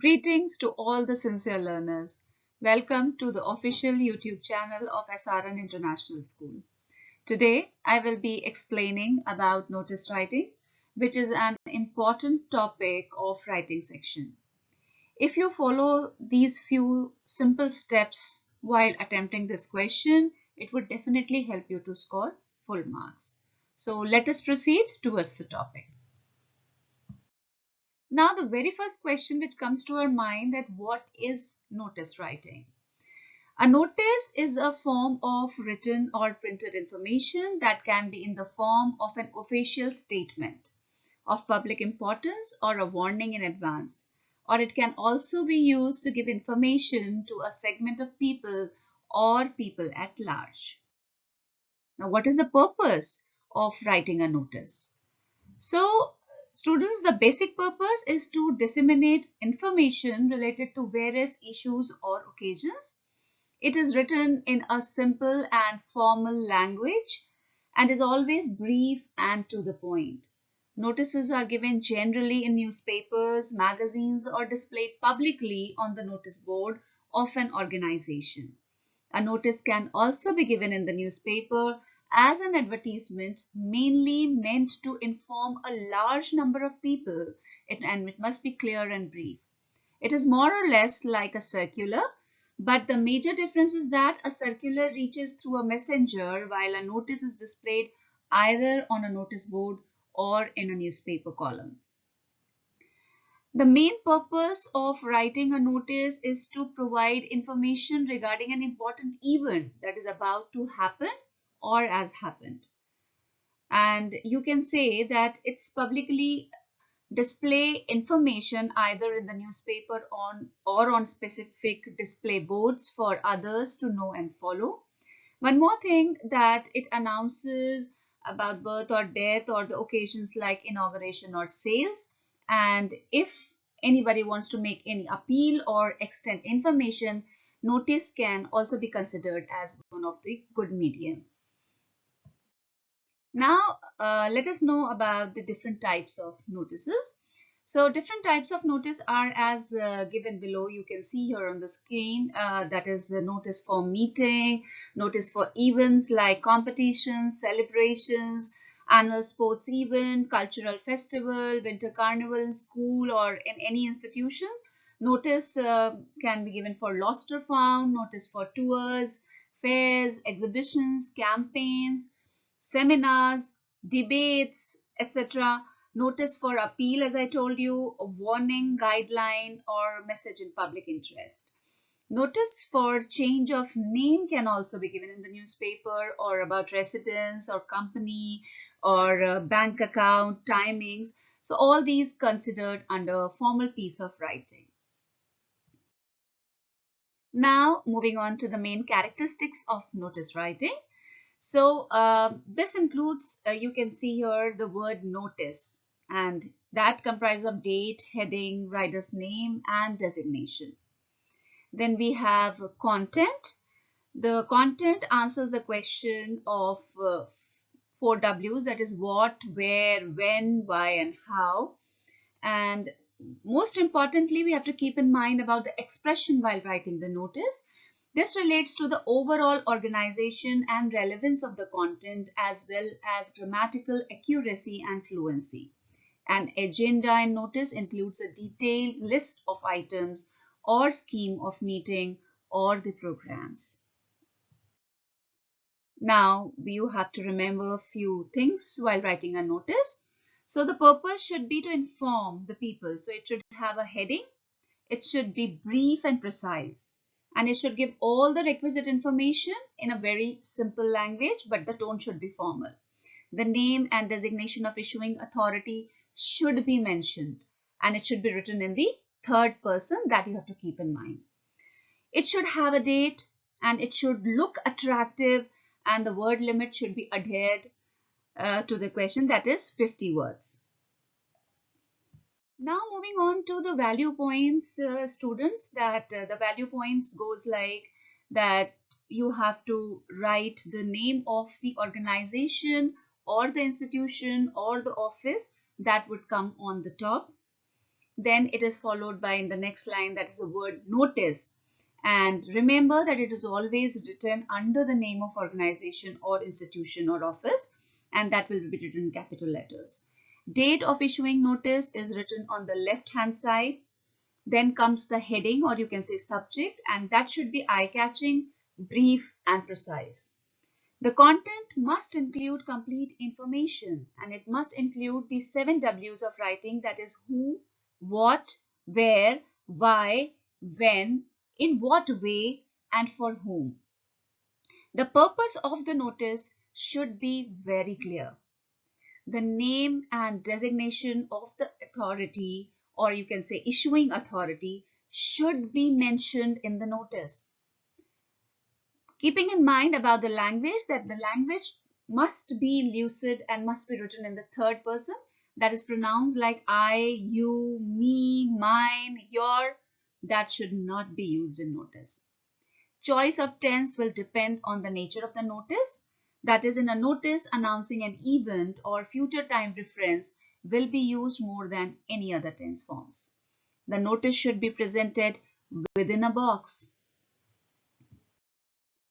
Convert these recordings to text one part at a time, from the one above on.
Greetings to all the sincere learners. Welcome to the official YouTube channel of SRN International School. Today, I will be explaining about notice writing, which is an important topic of writing section. If you follow these few simple steps while attempting this question, it would definitely help you to score full marks. So let us proceed towards the topic. Now, the very first question which comes to our mind that what is notice writing? A notice is a form of written or printed information that can be in the form of an official statement of public importance or a warning in advance, or it can also be used to give information to a segment of people or people at large. Now, what is the purpose of writing a notice? So, students, the basic purpose is to disseminate information related to various issues or occasions. It is written in a simple and formal language and is always brief and to the point. Notices are given generally in newspapers, magazines, or displayed publicly on the notice board of an organization. A notice can also be given in the newspaper as an advertisement, mainly meant to inform a large number of people, and it must be clear and brief. It is more or less like a circular, but the major difference is that a circular reaches through a messenger while a notice is displayed either on a notice board or in a newspaper column. The main purpose of writing a notice is to provide information regarding an important event that is about to happen or has happened. And you can say that it's publicly display information either in the newspaper or on specific display boards for others to know and follow. One more thing, that it announces about birth or death or the occasions like inauguration or sales. And if anybody wants to make any appeal or extend information, notice can also be considered as one of the good medium. Now, let us know about the different types of notices. So, different types of notice are as given below. You can see here on the screen. That is the notice for meeting, notice for events like competitions, celebrations, annual sports event, cultural festival, winter carnival in school or in any institution. Notice can be given for lost or found, notice for tours, fairs, exhibitions, campaigns, seminars, debates, etc. Notice for appeal, as I told you, a warning, guideline, or message in public interest. Notice for change of name can also be given in the newspaper, or about residence or company or bank account, timings. So all these considered under a formal piece of writing. Now moving on to the main characteristics of notice writing. So this includes, you can see here the word notice, and that comprises of date, heading, writer's name, and designation. Then we have content. The content answers the question of 4 W's, that is what, where, when, why, and how. And most importantly, we have to keep in mind about the expression while writing the notice. This relates to the overall organization and relevance of the content as well as grammatical accuracy and fluency. An agenda in notice includes a detailed list of items or scheme of meeting or the programs. Now, you have to remember a few things while writing a notice. So the purpose should be to inform the people. So it should have a heading, it should be brief and precise, and it should give all the requisite information in a very simple language, but the tone should be formal. The name and designation of issuing authority should be mentioned, and it should be written in the third person. That you have to keep in mind. It should have a date and it should look attractive, and the word limit should be adhered to the question, that is 50 words. Now moving on to the value points, students, that the value points goes like that you have to write the name of the organization or the institution or the office that would come on the top. Then it is followed by in the next line, that is the word notice. And remember that it is always written under the name of organization or institution or office, and that will be written in capital letters. Date of issuing notice is written on the left hand side. Then comes the heading, or you can say subject, and that should be eye-catching, brief and precise. The content must include complete information, and it must include the 7 W's of writing, that is who, what, where, why, when, in what way, and for whom. The purpose of the notice should be very clear. The name and designation of the authority, or you can say issuing authority, should be mentioned in the notice. Keeping in mind about the language, that the language must be lucid and must be written in the third person, that is pronouns like I, you, me, mine, your, that should not be used in notice. Choice of tense will depend on the nature of the notice. That is, in a notice announcing an event or future time reference will be used more than any other tense forms. The notice should be presented within a box.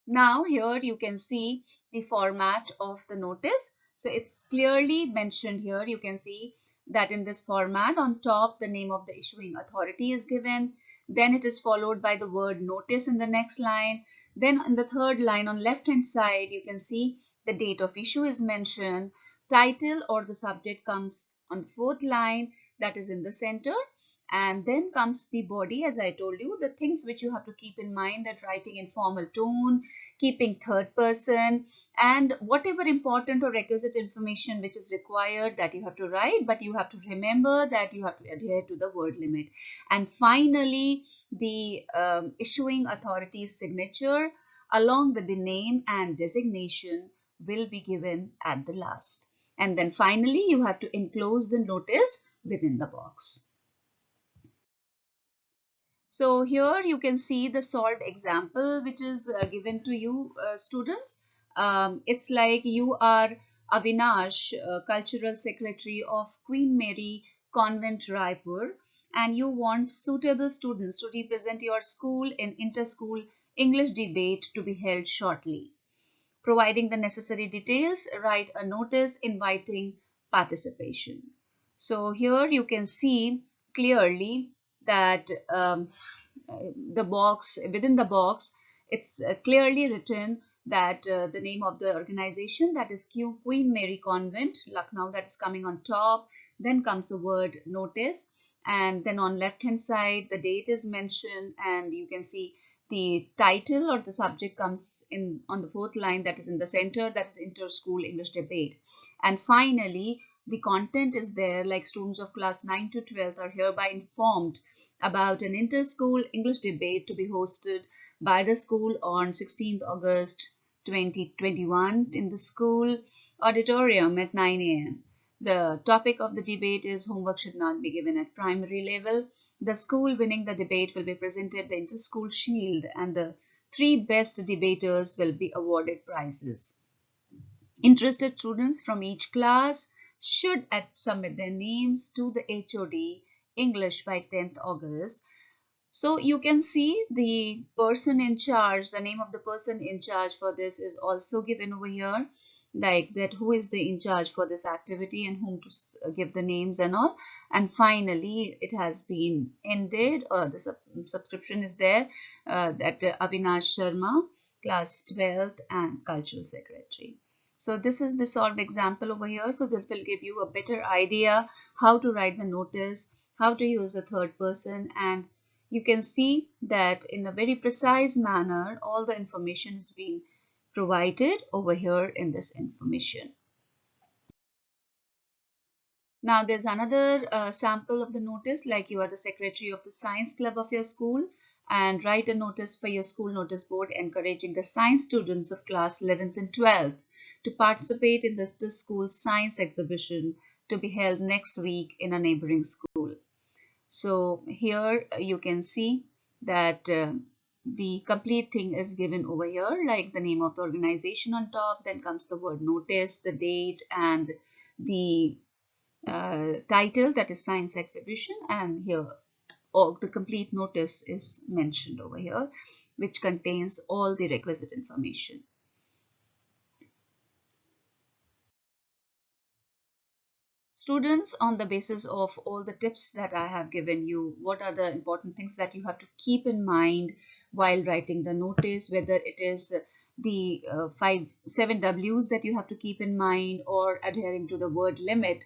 Now here you can see the format of the notice. So it's clearly mentioned here. You can see that in this format, on top the name of the issuing authority is given. Then it is followed by the word notice in the next line. Then in the third line on left hand side, you can see the date of issue is mentioned. Title or the subject comes on the fourth line, that is in the center. And then comes the body, as I told you, the things which you have to keep in mind, that writing in formal tone, keeping third person, and whatever important or requisite information which is required that you have to write, but you have to remember that you have to adhere to the word limit. And finally, the issuing authority's signature along with the name and designation will be given at the last. And then finally, you have to enclose the notice within the box. So here you can see the solved example which is given to you students. It's like you are Avinash, Cultural Secretary of Queen Mary Convent, Raipur, and you want suitable students to represent your school in inter-school English debate to be held shortly. Providing the necessary details, write a notice inviting participation. So here you can see clearly that the box, within the box, it's clearly written that the name of the organization, that is Queen Mary Convent, Lucknow, that is coming on top. Then comes the word notice, and then on left hand side the date is mentioned, and you can see the title or the subject comes in on the fourth line, that is in the center, that is inter-school English debate. And finally, the content is there, like students of class 9 to 12 are hereby informed about an inter-school English debate to be hosted by the school on 16th August 2021 in the school auditorium at 9 a.m. The topic of the debate is homework should not be given at primary level. The school winning the debate will be presented the inter-school shield, and the 3 best debaters will be awarded prizes. Interested students from each class should submit their names to the HOD English by 10th August. So you can see the person in charge, the name of the person in charge for this is also given over here, like that who is the in charge for this activity and whom to give the names and all. And finally, it has been ended, or the subscription is there, that Avinash Sharma, class 12th and cultural secretary. So this is the solved example over here. So this will give you a better idea how to write the notice, how to use the third person, and you can see that in a very precise manner all the information is being provided over here in this information. Now there's another sample of the notice, like you are the secretary of the science club of your school, and write a notice for your school notice board encouraging the science students of class 11th and 12th to participate in the school science exhibition to be held next week in a neighboring school. So here you can see that the complete thing is given over here, like the name of the organization on top, then comes the word notice, the date, and the title, that is science exhibition, and here all the complete notice is mentioned over here, which contains all the requisite information. Students, on the basis of all the tips that I have given you, what are the important things that you have to keep in mind while writing the notice, whether it is the 7 W's that you have to keep in mind, or adhering to the word limit.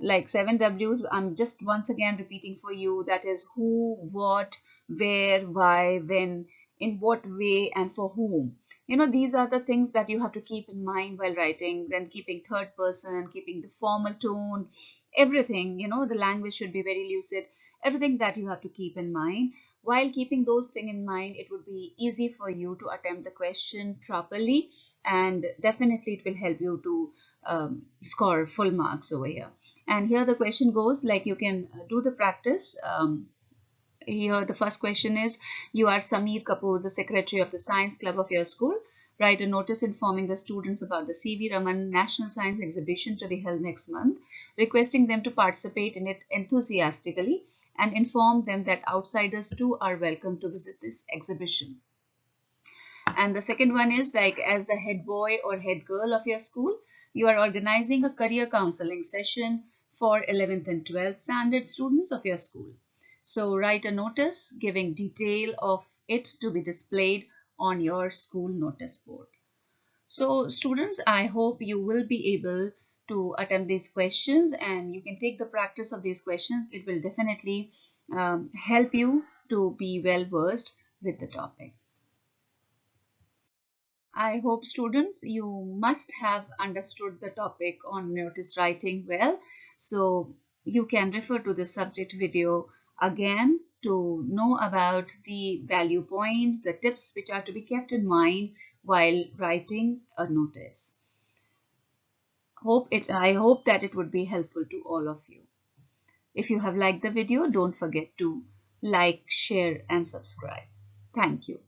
Like 7 W's, I'm just once again repeating for you, that is who, what, where, why, when, in what way, and for whom. These are the things that you have to keep in mind while writing. Then keeping third person, keeping the formal tone, everything, the language should be very lucid, everything that you have to keep in mind. While keeping those things in mind, it would be easy for you to attempt the question properly, and definitely it will help you to score full marks over here. And here the question goes, like, you can do the practice. Here the first question is, you are Sameer Kapoor, the secretary of the science club of your school. Write a notice informing the students about the C.V. Raman National Science Exhibition to be held next month, requesting them to participate in it enthusiastically, and inform them that outsiders too are welcome to visit this exhibition. And the second one is, like, as the head boy or head girl of your school, you are organizing a career counseling session for 11th and 12th standard students of your school. So write a notice giving detail of it to be displayed on your school notice board. So students, I hope you will be able to attempt these questions, and you can take the practice of these questions. It will definitely help you to be well versed with the topic. I hope students, you must have understood the topic on notice writing well. So you can refer to the subject video again to know about the value points, the tips which are to be kept in mind while writing a notice. I hope that it would be helpful to all of you. If you have liked the video, don't forget to like, share, and subscribe. Thank you.